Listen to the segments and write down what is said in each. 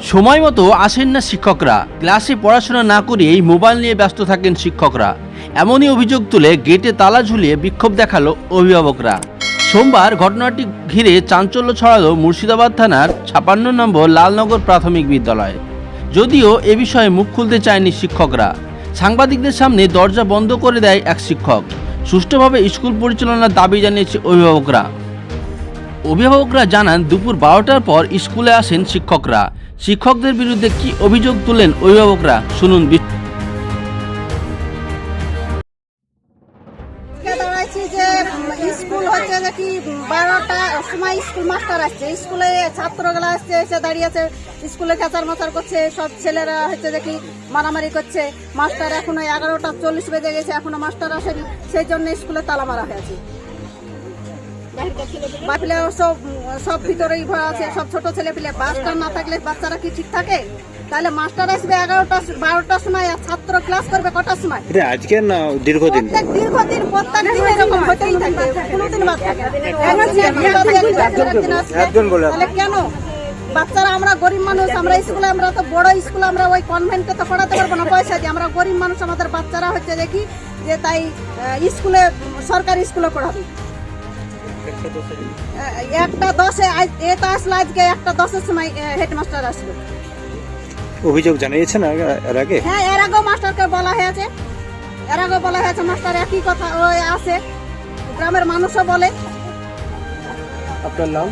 সময় মতো আসেন না শিক্ষকরা, ক্লাসে পড়াশোনা না করেই মোবাইল নিয়ে ব্যস্ত থাকেন শিক্ষকরা। এমনই অভিযোগ তুলে গেটে তালা ঝুলিয়ে বিক্ষোভ দেখালো অভিভাবকরা। সোমবার ঘটনাটি ঘিরে চাঞ্চল্য ছড়ালো মুর্শিদাবাদ থানার 56 নম্বর লালনগর প্রাথমিক বিদ্যালয়। যদিও এ বিষয়ে মুখ খুলতে চায়নি শিক্ষকরা। সাংবাদিকদের সামনে দরজা বন্ধ করে দেয় এক শিক্ষক। সুষ্ঠুভাবে স্কুল পরিচালনার দাবি জানিয়েছে অভিভাবকরা জানান, দুপুর 12টার পর স্কুলে আসেন শিক্ষকরা। শিক্ষকদের বিরুদ্ধে কি অভিযোগ তুলেন অভিভাবকরা, শুনুন। স্কুল হচ্ছে যে কি 12টার সময় স্কুল মাস্টার আসছে, স্কুলে ছাত্রগুলো আসছে, এসে দাঁড়িয়েছে, স্কুলে খেচার মাচার করছে, সব ছেলেরা হচ্ছে যে কি মারামারি করছে। মাস্টার এখনো 11:40 বেজে গেছে, এখনো মাস্টার আসেনি, সেই জন্য স্কুলে তালা মারা হয়েছে। বাপিলে সব ভিতরেই ভরা আছে, সব ছোট ছেলে পিলে। বাসটা না থাকলে বাচ্চারা কি ঠিক থাকে? তাহলে মাস্টার আসবে 11-12টার সময়, আর ছাত্র ক্লাস করবে কটার সময়? আজকে না দীর্ঘদিন প্রত্যেক দিন এরকম হতেই থাকে, কোনোদিন বাদ থাকে না। তাহলে কেন? বাচ্চারা, আমরা গরিব মানুষ, আমরা স্কুলে, আমরা তো বড় স্কুল, আমরা ওই কনভেন্টে তো পড়াতে পারবো না পয়সা দিয়ে। আমরা গরিব মানুষ, আমাদের বাচ্চারা হচ্ছে দেখি যে তাই স্কুলে, সরকারি স্কুলে পড়াবে। 1:10-এ এটা আসলো, আজকে 1:10-এর সময় হেডমাস্টার আসলো। অভিযোগ জানিয়েছেন এর আগে? হ্যাঁ, এর আগেও মাস্টারকে বলা হয়েছে, মাস্টার একই কথা ওই আসে, গ্রামের মানুষও বলে। আপনার নাম?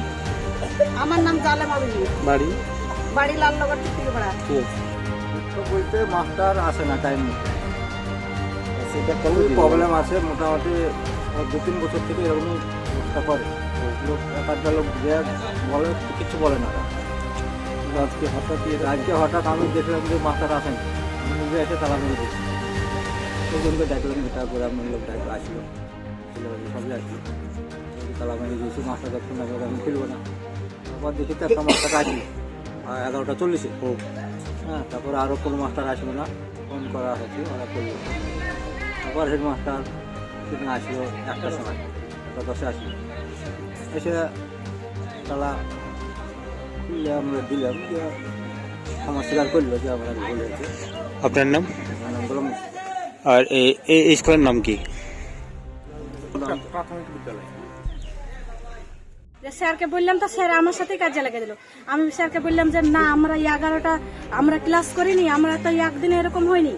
আমার নাম জালেমা বিবি, বাড়ি লালনগর থেকে পড়া। বলতে মাস্টার আসে না টাইম মতো, সেটা খুবই প্রবলেম আছে। মোটামুটি 2-3 বছর থেকে এরকমই অবস্থা করে। লোক একটা লোক যে বলে কিছু বলে না। আজকে হঠাৎ আমি দেখলাম যে মাস্টার আসেন, নিজে এসে তালা মেরে দিচ্ছি। সেজনকে দেখলাম, তারপরে আপনার লোক আসলো, সবই আসলো, তালা মেরে দিয়েছি। মাস্টার যখন আমি ফিরবো না, তারপর দেখি তো একটা মাস্টার আসলো 11:40-এ। হ্যাঁ, তারপরে আরও কোনো মাস্টার আসলো না, ফোন করা হয়েছে, ওরা করলো। তারপর হেডমাস্টার সেদিন আসলো 1টার সময়, 1:10-এ আসলো, এসে তালা খুললে আমরা দিলাম, যে ক্ষমা স্বীকার করলো যে আমরা ভুল হয়েছে। আপনার নাম? নাম বললাম। আর এই স্কুলের নাম কি? প্রাথমিক বিদ্যালয়। স্যারকে বললাম, তো স্যার আমার সাথে কাজে লেগে দিল। আমি স্যারকে বললাম যে না, আমরা 11টা আমরা ক্লাস করিনি, আমরা তো একদিনে এরকম হয়নি,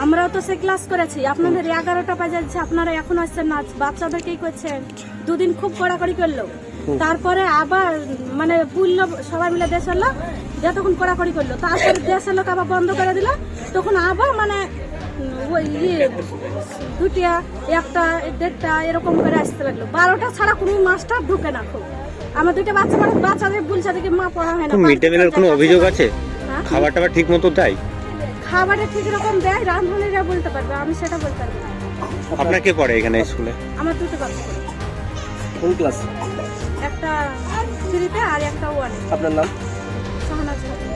আমরাও তো সে ক্লাস করেছি। আপনাদের 11টা বাজে যাচ্ছে, আপনারা এখন আসছেন না, বাচ্চাদেরকেই করছেন। দুদিন খুব কড়াকড়ি করলো, তারপরে আবার মানে বললো সবাই মিলে দেশের লোক, যতক্ষণ কড়াকড়ি করলো, তারপরে দেশের লোক আবার বন্ধ করে দিল। তখন আবার মানে ওই 2টা, 1টা, 1:30 এরকম করে আসতে লাগলো। 12টা ছাড়া কোনো মাস্টার ঢুকে না। খুব আমার 2টা বাচ্চাদের বলছে যে মা পড়া হয় না। মিড ডে মিলের কোনো অভিযোগ আছে? হ্যাঁ? খাবার টাবার ঠিক মতো দেয়? খাবারটা ঠিক রকম দেয়, রাঁধুনিরা বলতে পারবে, আমি সেটা বলতে পারবো না। আপনার কে পড়ে এখানে স্কুলে? আমার 2টো বাচ্চা, কোন ক্লাস? একটা 3-তে আর একটা 1-এ। আপনার নাম? শাহনাজ খাতুন।